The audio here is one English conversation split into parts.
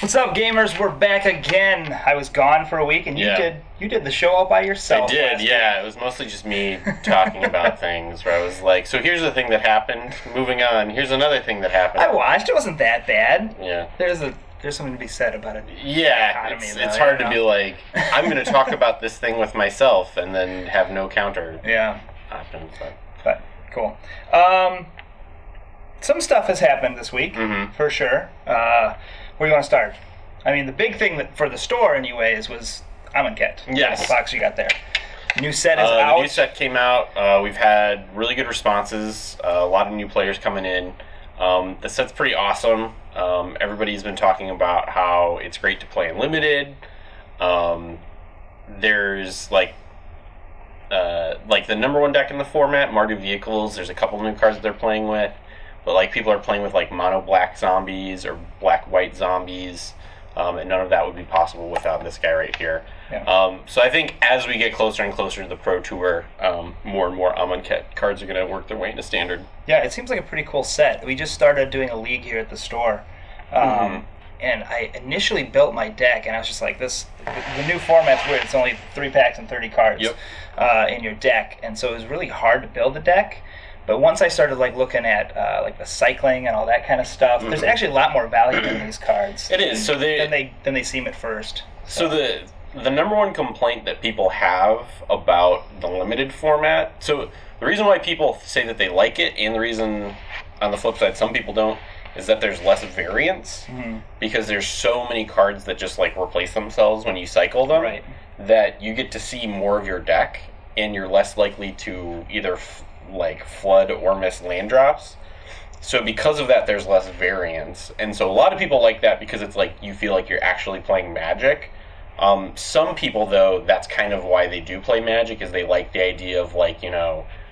What's up, gamers? We're back again. I was gone for a week, and you did the show all by yourself. I did, yeah. It was mostly just me talking about things where I was like, so here's the thing that happened. Moving on. Here's another thing that happened. I watched. It wasn't that bad. Yeah. There's something to be said about it. Yeah, it's hard to be like, I'm going to talk about this thing with myself and then have no counter. Yeah. Happen, but cool. Some stuff has happened this week, for sure. Where do you want to start? I mean, the big thing for the store, anyways, was Amonkhet. Yes. The box you got there. New set is out. The new set came out. We've had really good responses. A lot of new players coming in. The set's pretty awesome. Everybody's been talking about how it's great to play Unlimited. There's like the number one deck in the format, Mardu Vehicles. There's a couple new cards that they're playing with. But like people are playing with like mono black zombies or black white zombies, and none of that would be possible without this guy right here. Yeah. So I think as we get closer and closer to the Pro Tour, more and more Amonkhet cards are going to work their way into Standard. Yeah, it seems like a pretty cool set. We just started doing a league here at the store, and I initially built my deck, and I was just like, the new format's weird. It's only 3 packs and 30 cards in your deck, and so it was really hard to build a deck. But once I started looking at like the cycling and all that kind of stuff, there's actually a lot more value in these cards. It is. So than they seem at first. So the number one complaint that people have about the limited format. So the reason why people say that they like it, and the reason on the flip side some people don't, is that there's less variance because there's so many cards that just replace themselves when you cycle them. Right. That you get to see more of your deck, and you're less likely to either flood or miss land drops. So because of that, there's less variance, and so a lot of people like that because it's you feel like you're actually playing Magic. Some people, though, that's kind of why they do play Magic, is they like the idea of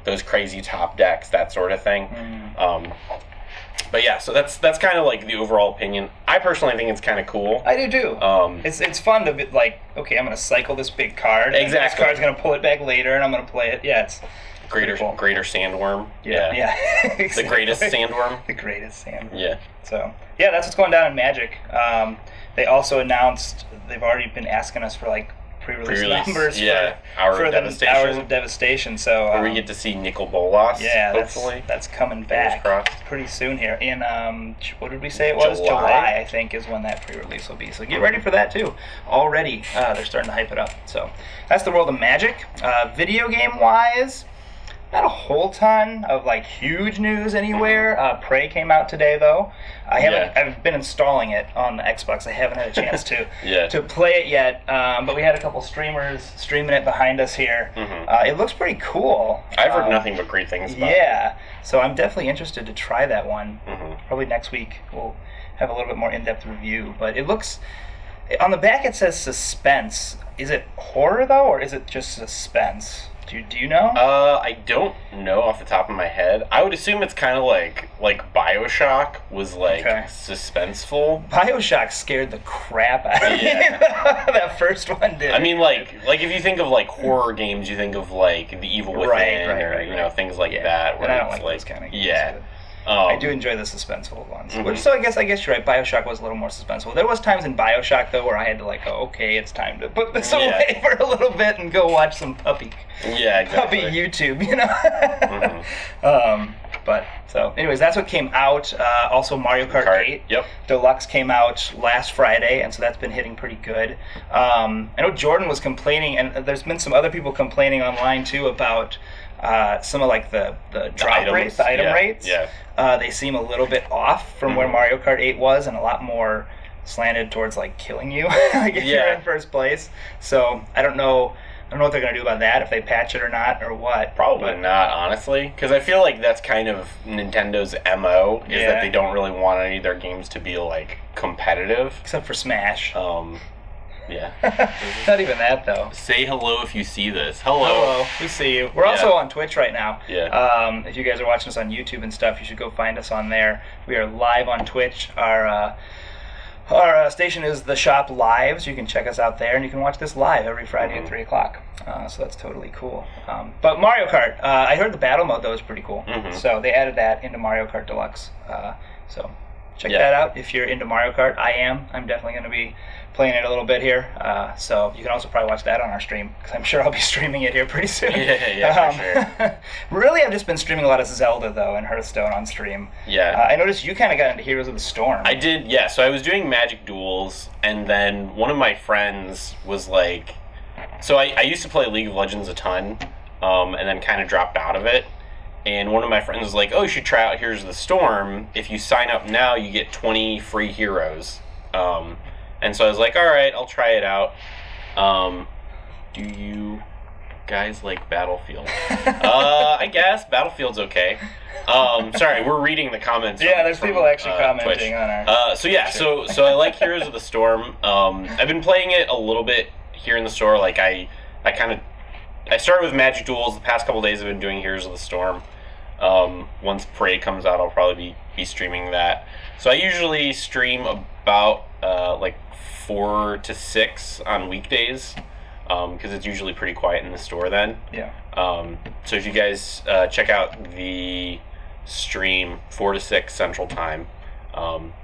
those crazy top decks, that sort of thing. But yeah, so that's kind of the overall opinion. I personally think it's kind of cool. I do too. It's fun to be okay, I'm going to cycle this big card. Exactly. And this card's going to pull it back later, and I'm going to play it. Yeah, it's greater sandworm. Yeah. Exactly. The greatest sandworm. The greatest sandworm. Yeah. So yeah, that's what's going down in Magic. They also announced they've already been asking us for pre-release numbers for the Hours of Devastation. So where we get to see Nicol Bolas. Yeah, hopefully that's coming back pretty soon here. In what did we say it was? July, I think, is when that pre-release will be. So get ready for that too. Already, they're starting to hype it up. So that's the world of Magic. Video game wise, not a whole ton of huge news anywhere. Prey came out today though. I've been installing it on the Xbox. I haven't had a chance to play it yet. But we had a couple streamers streaming it behind us here. It looks pretty cool. I've heard nothing but great things about it. Yeah, so I'm definitely interested to try that one. Probably next week we'll have a little bit more in-depth review. But it looks, on the back it says suspense. Is it horror though, or is it just suspense? Do you know? I don't know off the top of my head. I would assume it's kind of like BioShock was suspenseful. BioShock scared the crap out of me. That first one did. I mean, if you think of horror games, you think of The Evil Within or things like that. Where and I don't like those kind of games. Yeah. I do enjoy the suspenseful ones. So I guess you're right. BioShock was a little more suspenseful. There was times in BioShock though where I had to okay, it's time to put this away for a little bit and go watch some puppy YouTube, But so, anyways, that's what came out. Also, Mario Kart 8 Deluxe came out last Friday, and so that's been hitting pretty good. I know Jordan was complaining, and there's been some other people complaining online too about some of the drop rates, the item rates. Yeah. They seem a little bit off from where Mario Kart 8 was, and a lot more slanted towards killing you if you're in first place. So I don't know what they're going to do about that, if they patch it or not, or what. Probably not, honestly. Because I feel like that's kind of Nintendo's MO, is that they don't really want any of their games to be, competitive. Except for Smash. Yeah. Not even that, though. Say hello if you see this. Hello. Hello. We see you. We're also on Twitch right now. Yeah. If you guys are watching us on YouTube and stuff, you should go find us on there. We are live on Twitch. Our station is The Shop Live, so you can check us out there, and you can watch this live every Friday at 3 o'clock. So that's totally cool. But Mario Kart, I heard the battle mode, though, is pretty cool. So they added that into Mario Kart Deluxe. So check that out if you're into Mario Kart. I am. I'm definitely going to be playing it a little bit here. So you can also probably watch that on our stream, because I'm sure I'll be streaming it here pretty soon. Yeah, for sure. Really, I've just been streaming a lot of Zelda, though, and Hearthstone on stream. Yeah. I noticed you kind of got into Heroes of the Storm. I did, yeah. So I was doing Magic Duels, and then one of my friends was like... So I used to play League of Legends a ton, and then kind of dropped out of it. And one of my friends was like, oh, you should try out Heroes of the Storm. If you sign up now, you get 20 free heroes. And so I was like, all right, I'll try it out. Do you guys like Battlefield? I guess. Battlefield's okay. Sorry, we're reading the comments. Yeah, there's people actually commenting Twitch. on our... So yeah, so I like Heroes of the Storm. I've been playing it a little bit here in the store. Like, I started with Magic Duels. The past couple days I've been doing Heroes of the Storm. Once Parade comes out, I'll probably be streaming that. So I usually stream about like 4 to 6 on weekdays, because it's usually pretty quiet in the store then. Yeah. So if you guys check out the stream 4 to 6 Central Time,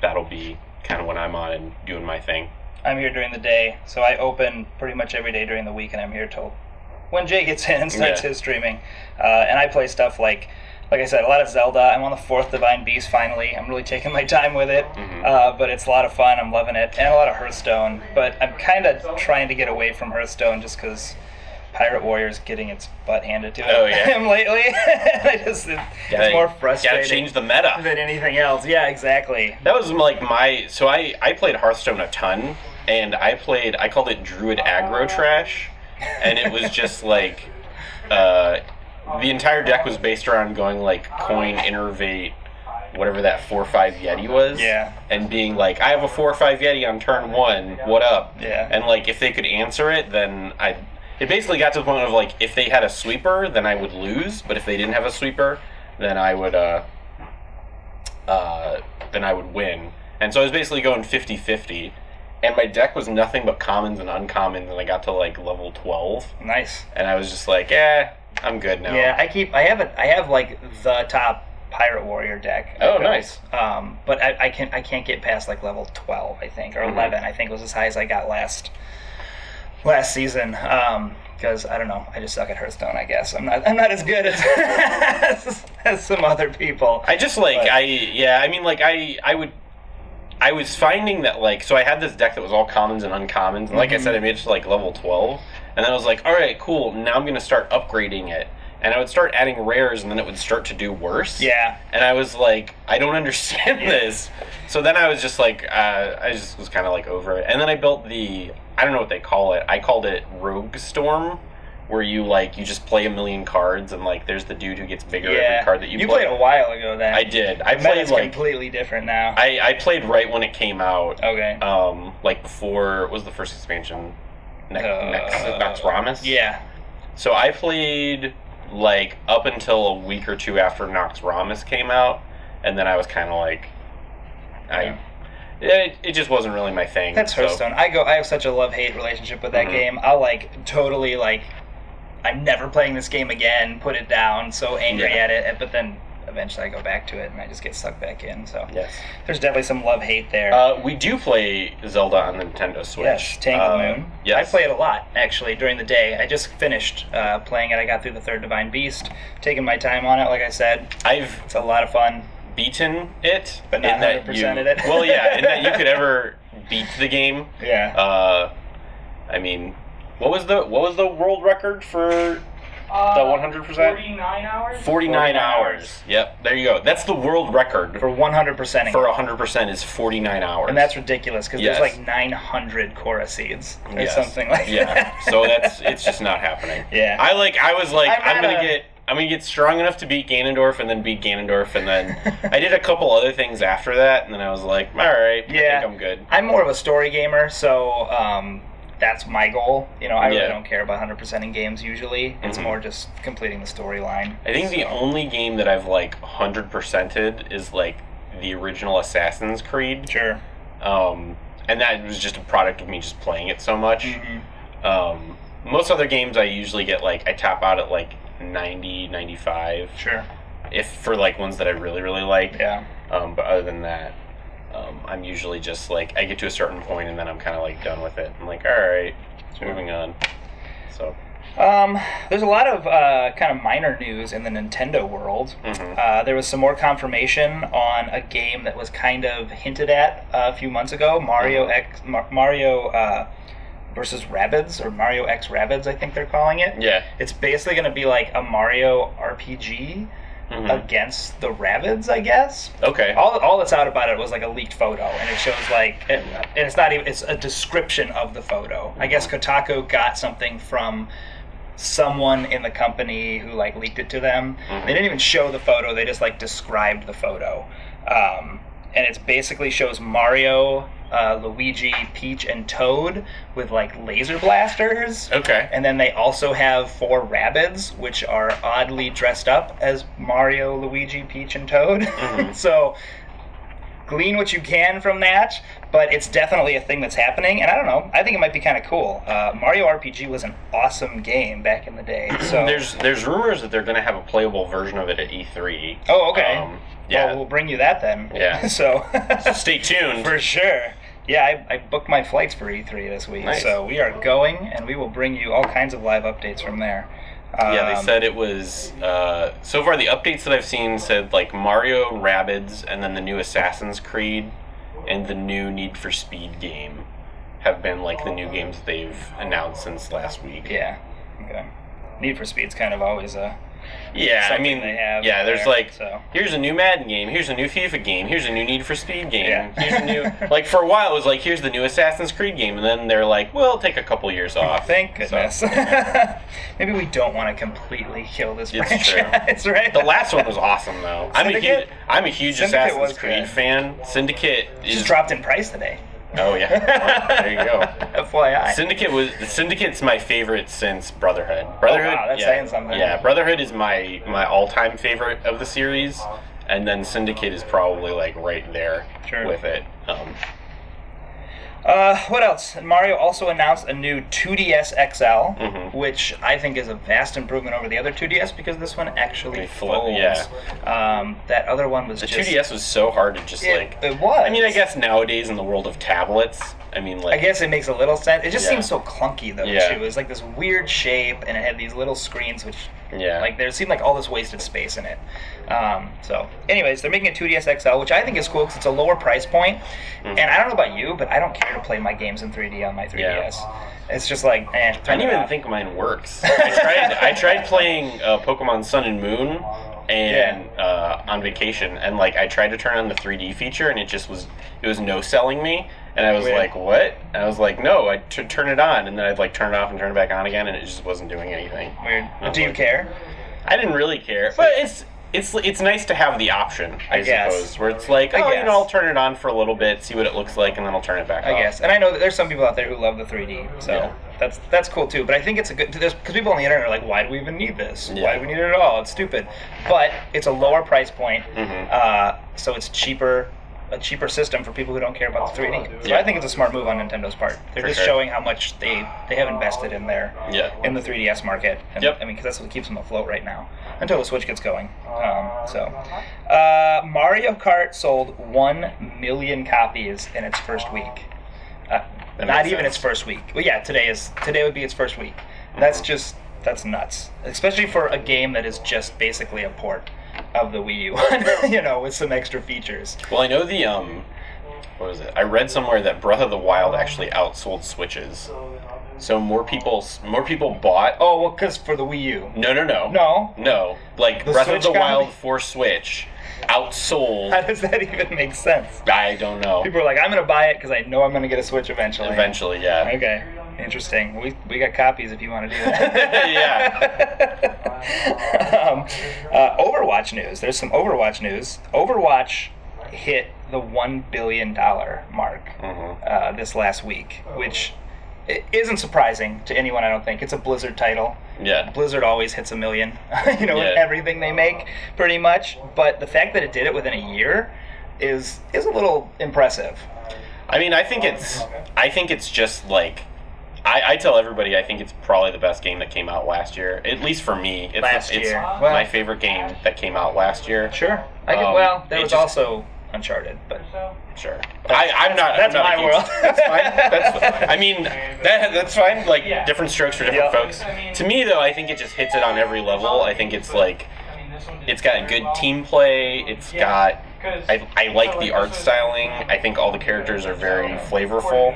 that'll be kind of when I'm on and doing my thing. I'm here during the day, so I open pretty much every day during the week, and I'm here till when Jay gets in and starts his streaming. And I play stuff like I said, a lot of Zelda. I'm on the 4th Divine Beast finally. I'm really taking my time with it, but it's a lot of fun. I'm loving it. And a lot of Hearthstone. But I'm kind of trying to get away from Hearthstone just because Pirate Warrior's getting its butt handed to him lately. It's more frustrating. Gotta change the meta than anything else. Yeah, exactly. That was like my... So I played Hearthstone a ton, and I called it Druid Aggro Trash, and it was just like... the entire deck was based around going like coin, innervate, whatever that 4/5 Yeti was. Yeah. And being like, I have a 4/5 Yeti on turn 1, what up? Yeah. And like, if they could answer it, then it basically got to the point of like, if they had a sweeper, then I would lose, but if they didn't have a sweeper, then I would win. And so I was basically going 50-50. And my deck was nothing but commons and uncommons, and I got to like level 12. Nice. And I was just like, I'm good now. Yeah, I have like the top Pirate Warrior deck. Oh, nice. But I can't get past like level 12, I think, or 11. I think was as high as I got last season. Because I don't know, I just suck at Hearthstone. I guess I'm not as good as some other people. I just like I was finding that, like, so I had this deck that was all commons and uncommons, and like I said, I made it to like level 12, and then I was like, alright, cool, now I'm going to start upgrading it. And I would start adding rares, and then it would start to do worse. Yeah. And I was like, I don't understand this. So then I was just like, I just was kind of like over it. And then I built I don't know what they call it, I called it Rogue Storm, where you just play a million cards, and like there's the dude who gets bigger every card that you play. You played a while ago then. I did. I played like completely different now. I played right when it came out. Okay. Like before, what was the first expansion? Nox Ramus? Yeah. So I played like up until a week or two after Nox Ramus came out, and then I was kind of like, it just wasn't really my thing. That's Hearthstone. I have such a love-hate relationship with that game. I'll like totally like, I'm never playing this game again, put it down, so angry at it, but then eventually I go back to it and I just get sucked back in, so yes. There's definitely some love-hate there. We do play Zelda on the Nintendo Switch. Yes, Tangled Moon. Yes. I play it a lot, actually, during the day. I just finished playing it. I got through the 3rd Divine Beast, taking my time on it, like I said. It's a lot of fun. Beaten it, but not 100%ed it. Well, yeah, in that you could ever beat the game. Yeah. I mean, what was the world record for the 100%? 49 hours. 49 hours. Yep, there you go. That's the world record for 100%. For 100% is 49 hours, and that's ridiculous because there's like 900 Korra seeds or something like that. Yeah, so it's just not happening. Yeah. I was like, I'm gonna get strong enough to beat Ganondorf, and then beat Ganondorf, and then I did a couple other things after that, and then I was like, all right, I think I'm good. I'm more of a story gamer, so that's my goal. You know, I really don't care about 100%ing games usually. It's more just completing the storyline. I think the only game that I've like 100%ed is like the original Assassin's Creed. Sure. And that was just a product of me just playing it so much. Most other games I usually get like, I top out at like 90, 95. Sure. If for like ones that I really, really like. Yeah. But other than that, I'm usually just like, I get to a certain point and then I'm kind of like done with it. I'm like, all right, moving on. So. There's a lot of kind of minor news in the Nintendo world. There was some more confirmation on a game that was kind of hinted at a few months ago, Mario versus Rabbids, or Mario X Rabbids, I think they're calling it. Yeah. It's basically going to be like a Mario RPG against the Rabbids, I guess. Okay. All that's out about it was like a leaked photo, and it shows like, and it's not even, it's a description of the photo. I guess Kotaku got something from someone in the company who like leaked it to them. They didn't even show the photo, they just like described the photo. And it basically shows Mario, Luigi, Peach, and Toad with like laser blasters. Okay. And then they also have 4 Rabbids, which are oddly dressed up as Mario, Luigi, Peach, and Toad. So glean what you can from that, but it's definitely a thing that's happening, and I don't know, I think it might be kind of cool. Mario RPG was an awesome game back in the day. So there's rumors that they're going to have a playable version of it at E3. Oh, okay. Yeah. Well, we'll bring you that then. Yeah. So stay tuned. For sure. Yeah, I booked my flights for E3 this week, Nice. So we are going, and we will bring you all kinds of live updates from there. Yeah, they said it was, so far the updates that I've seen said like Mario and Rabbids, and then the new Assassin's Creed and the new Need for Speed game have been like the new games they've announced since last week. Yeah. Okay. Need for Speed's kind of always a... Yeah, I mean, they have there's there, like, so. Here's a new Madden game, here's a new FIFA game, here's a new Need for Speed game, Yeah. here's a new, like for a while it was like, here's the new Assassin's Creed game, and then they're like, well, take a couple years off. Thank goodness. So, Maybe we don't want to completely kill this It's franchise, true. right? The last one was awesome though. I'm a huge Syndicate Assassin's was Creed good. fan. Syndicate It is just dropped in price today. Oh yeah, there you go. FYI. Syndicate's my favorite since Brotherhood. Brotherhood, wow, that's saying something. Yeah, Brotherhood is my all-time favorite of the series, and then Syndicate is probably like right there with it. What else? Mario also announced a new 2DS XL, which I think is a vast improvement over the other 2DS because this one actually folds. That other one was the just... 2DS was so hard to just It was. I mean, I guess nowadays in the world of tablets, I mean, like... I guess it makes a little sense. It just seems so clunky, though, Yeah. too. It was like this weird shape, and it had these little screens, which... Yeah. Like, there seemed like all this wasted space in it. So, anyways, they're making a 2DS XL, which I think is cool because it's a lower price point. And I don't know about you, but I don't care to play my games in 3D on my 3DS. It's just like, I don't even think mine works. I tried playing Pokemon Sun and Moon and on vacation, and like I tried to turn on the 3D feature, and it was no selling me. And I was like, what? And I was like, no, I'd turn it on, and then I'd like turn it off and turn it back on again, and it just wasn't doing anything. Weird. But do you care? I didn't really care, but it's nice to have the option, I suppose, where it's like, I'll turn it on for a little bit, see what it looks like, and then I'll turn it back off. I guess. And I know that there's some people out there who love the 3D, so that's cool too. But I think it's a good, because people on the internet are like, why do we even need this? Why do we need it at all? It's stupid. But it's a lower price point, so it's a cheaper system for people who don't care about the 3D. So I think it's a smart move on Nintendo's part. They're just showing how much they have invested in in the 3DS market. And, I mean, because that's what keeps them afloat right now until the Switch gets going. Mario Kart sold 1 million copies in its first week. Not even its first week. Well, yeah, today would be its first week. That's nuts, especially for a game that is just basically a port of the Wii U, with some extra features. Well, I know the what was it? I read somewhere that Breath of the Wild actually outsold Switches. So more people bought. Oh, well, because for the Wii U. No. Like The Breath Switch of the Wild copy? for Switch outsold. How does that even make sense? I don't know. People are like, I'm going to buy it because I know I'm going to get a Switch eventually. Eventually, yeah. Okay. Interesting. We got copies if you want to do that. Overwatch news. There's some Overwatch news. Overwatch hit the $1 billion mark this last week, which isn't surprising to anyone, I don't think. It's a Blizzard title. Yeah. Blizzard always hits $1 million, in everything they make, pretty much. But the fact that it did it within a year is a little impressive. I mean, I think it's just like, I tell everybody I think it's probably the best game that came out last year. At least for me. It's my my favorite game that came out last year. Sure. There was also Uncharted, but sure. That's my world. That's fine. I mean, that's fine. Like, different strokes for different folks. To me, though, I think it just hits it on every level. I think it's like, it's got good team play. It's got, I like the art styling. I think all the characters are very flavorful.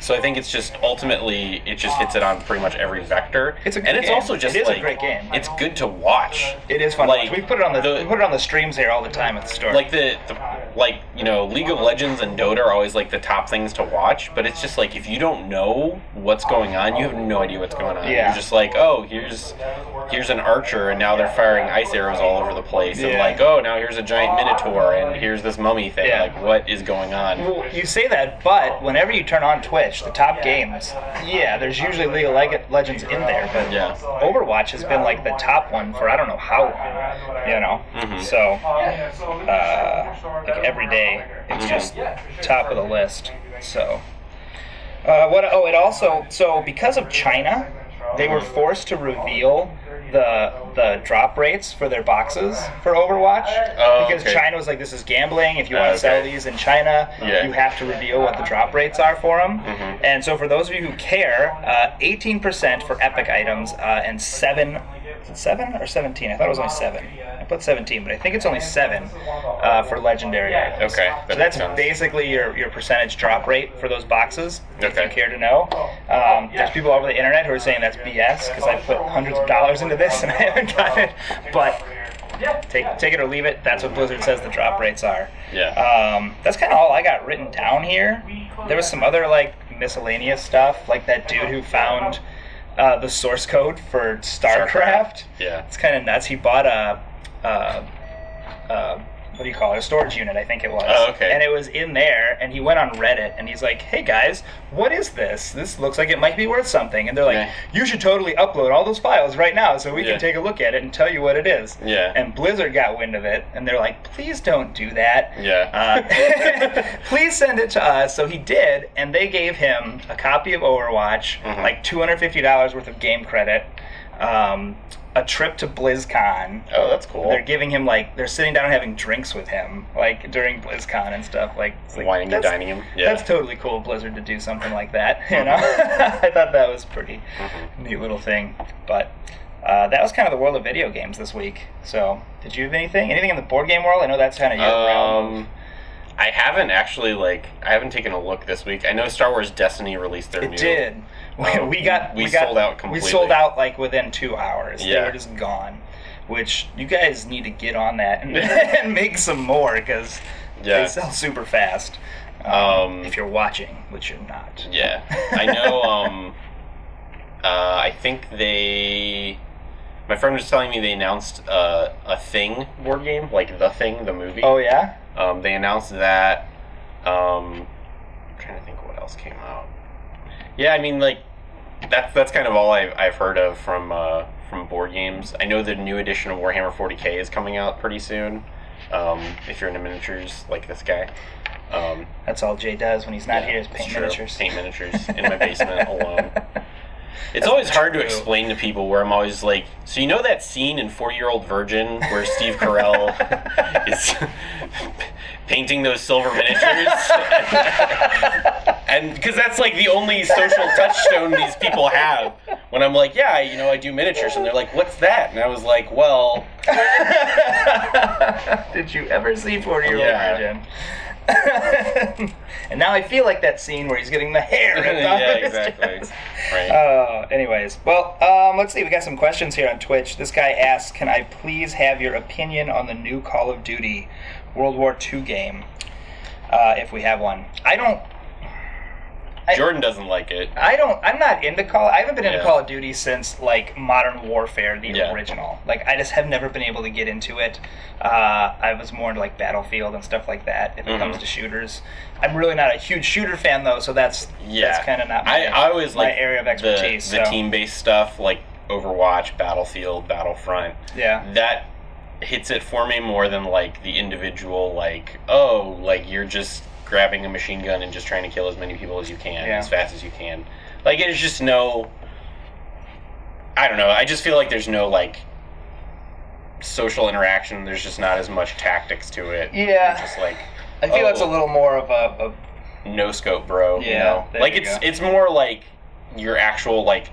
So I think it's just ultimately it just hits it on pretty much every vector. It's a good and it's game. also just it is like a great game. It's good to watch. It is fun. Like, we put it on the streams here all the time at the store. Like the League of Legends and Dota are always like the top things to watch, but it's just like if you don't know what's going on, you have no idea what's going on. Yeah. You're just like, oh, here's an archer and now they're firing ice arrows all over the place, and like, oh, now here's a giant minotaur and here's this mummy thing. Yeah. Like, what is going on? Well, you say that, but whenever you turn on Twitch, the top games, there's usually League of Legends in there, but Overwatch has been like the top one for I don't know how long, you know. Mm-hmm. So, like every day, it's just top of the list. So, it also because of China, they were forced to reveal the drop rates for their boxes for Overwatch because China was like, this is gambling. If you want to sell these in China, you have to reveal what the drop rates are for them. Mm-hmm. And so for those of you who care, 18% for epic items and 7 or 17? I thought it was only 7. I put 17, but I think it's only 7 for legendary items. Okay, so that's basically your percentage drop rate for those boxes, if you care to know. There's people over the internet who are saying that's BS because I put hundreds of dollars into this and I haven't gotten it. But take it or leave it. That's what Blizzard says the drop rates are. Yeah. That's kind of all I got written down here. There was some other like miscellaneous stuff, like that dude who found the source code for StarCraft. Yeah. It's kind of nuts. He bought a what do you call it? A storage unit, I think it was. Oh, okay. And it was in there, and he went on Reddit, and he's like, hey guys, what is this? This looks like it might be worth something. And they're like, you should totally upload all those files right now so we can take a look at it and tell you what it is. Yeah. And Blizzard got wind of it, and they're like, please don't do that. Yeah. Please send it to us. So he did, and they gave him a copy of Overwatch, like $250 worth of game credit, a trip to BlizzCon. Oh, that's cool. They're giving him they're sitting down and having drinks with him, during BlizzCon and stuff. It's wining and dining him. Yeah. That's totally cool of Blizzard to do something like that. You know, I thought that was pretty neat little thing. But that was kind of the world of video games this week. So, did you have anything in the board game world? I know that's kind of your realm. I haven't actually I haven't taken a look this week. I know Star Wars Destiny released their new. It did. We sold out completely. We sold out within 2 hours. Yeah. They were just gone. Which you guys need to get on that and make some more because they sell super fast. If you're watching, which you're not. Yeah, I know. I think my friend was telling me they announced a Thing board game, like The Thing, the movie. Oh yeah. They announced that. I'm trying to think what else came out. Yeah, I mean, that's kind of all I've heard of from board games. I know the new edition of Warhammer 40K is coming out pretty soon. If you're into miniatures, like this guy. That's all Jay does when he's not here is paint miniatures. Paint miniatures in my basement alone. It's always hard to explain to people where I'm always like, so you know that scene in 4-Year-Old Virgin where Steve Carell is painting those silver miniatures? And because that's the only social touchstone these people have. When I'm like, yeah, I do miniatures, and they're like, what's that? And I was like, well... Did you ever see 4-Year-Old Virgin? And now I feel like that scene where he's getting the hair ripped off of his chest. Right. Anyways, well, let's see. We got some questions here on Twitch. This guy asks, can I please have your opinion on the new Call of Duty World War II game, if we have one? Jordan doesn't like it. I'm not into I haven't been into Call of Duty since Modern Warfare, the original. I just have never been able to get into it. I was more into Battlefield and stuff like that if it comes to shooters. I'm really not a huge shooter fan though, so that's kind of not I always my area of expertise. The team-based stuff like Overwatch, Battlefield, Battlefront. Yeah. That hits it for me more than the individual you're just grabbing a machine gun and just trying to kill as many people as you can as fast as you can. It's just I don't know, I just feel like there's no social interaction. There's just not as much tactics to it. Yeah. It's just like, I feel that's a little more of a no scope, bro. Yeah, you know? there Like you go. it's more like your actual like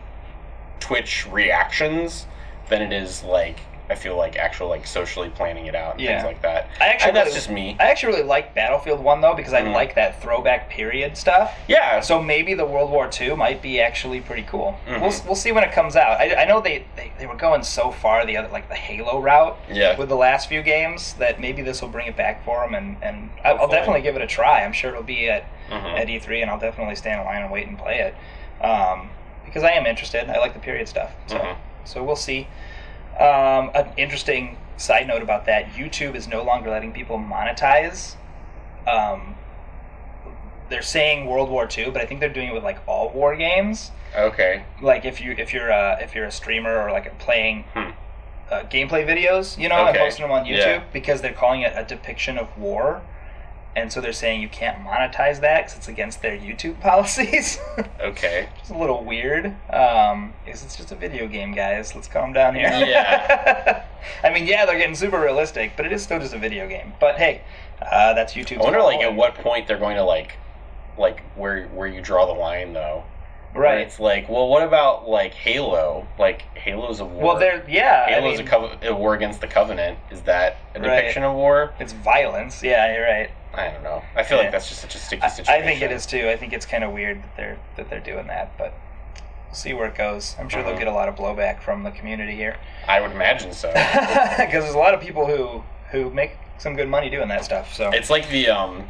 Twitch reactions than it is like, I feel like actual like socially planning it out and things like that. And that's just me. I actually really like Battlefield 1 though, because I like that throwback period stuff. Yeah. So maybe the World War II might be actually pretty cool. We'll see when it comes out. I know they were going so far the Halo route with the last few games that maybe this will bring it back for them, and I'll definitely give it a try. I'm sure it'll be at E3, and I'll definitely stand in line and wait and play it because I am interested. I like the period stuff. So we'll see. An interesting side note about that, YouTube is no longer letting people monetize. They're saying World War II, but I think they're doing it with like all war games. Okay. Like if you're a streamer or like playing gameplay videos, you know, and posting them on YouTube because they're calling it a depiction of war. And so they're saying you can't monetize that because it's against their YouTube policies. Okay. It's a little weird. Because it's just a video game, guys. Let's calm down here. Yeah. I mean, yeah, they're getting super realistic, but it is still just a video game. But hey, that's YouTube. I wonder, like, at what point they're going to like where you draw the line, though. Right. Where it's like, well, what about like Halo? Like Halo's a war. Well, Halo's a war against the Covenant. Is that a depiction of war? It's violence. Yeah, you're right. I don't know. I feel like that's just such a sticky situation. I think it is too. I think it's kind of weird that they're doing that, but we'll see where it goes. I'm sure they'll get a lot of blowback from the community here. I would imagine so. Because there's a lot of people who make some good money doing that stuff. So it's like the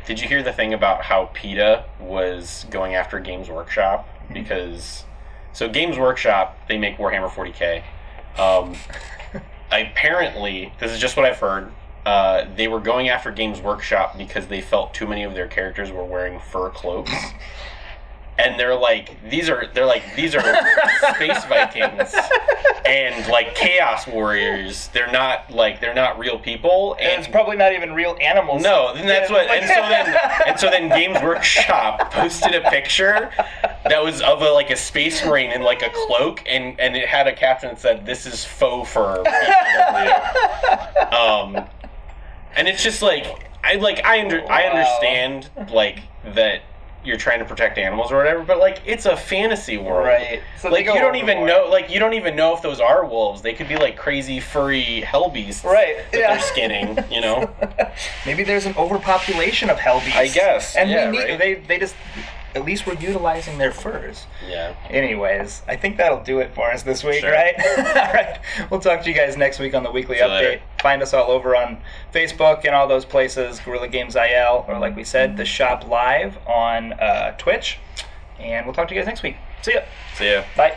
did you hear the thing about how PETA was going after Games Workshop because Games Workshop, they make Warhammer 40K. Apparently, this is just what I've heard. They were going after Games Workshop because they felt too many of their characters were wearing fur cloaks. And they're like, these are space Vikings and like Chaos Warriors. They're not real people, and it's probably not even real animals. No, and that's what. And so then Games Workshop posted a picture that was of a Space Marine in like a cloak, and it had a caption that said, "This is faux fur." And it's just like I understand like that you're trying to protect animals or whatever, but like it's a fantasy world, right? So like you don't even know if those are wolves. They could be like crazy furry hell beasts, right? That they're skinning, you know. Maybe there's an overpopulation of hell beasts. I guess, and they just. At least we're utilizing their furs. Yeah. Anyways, I think that'll do it for us this week, sure. right? All right. We'll talk to you guys next week on the Weekly Update. Later. Find us all over on Facebook and all those places, Guerrilla Games IL, or like we said, the shop live on Twitch. And we'll talk to you guys next week. See ya. See ya. Bye.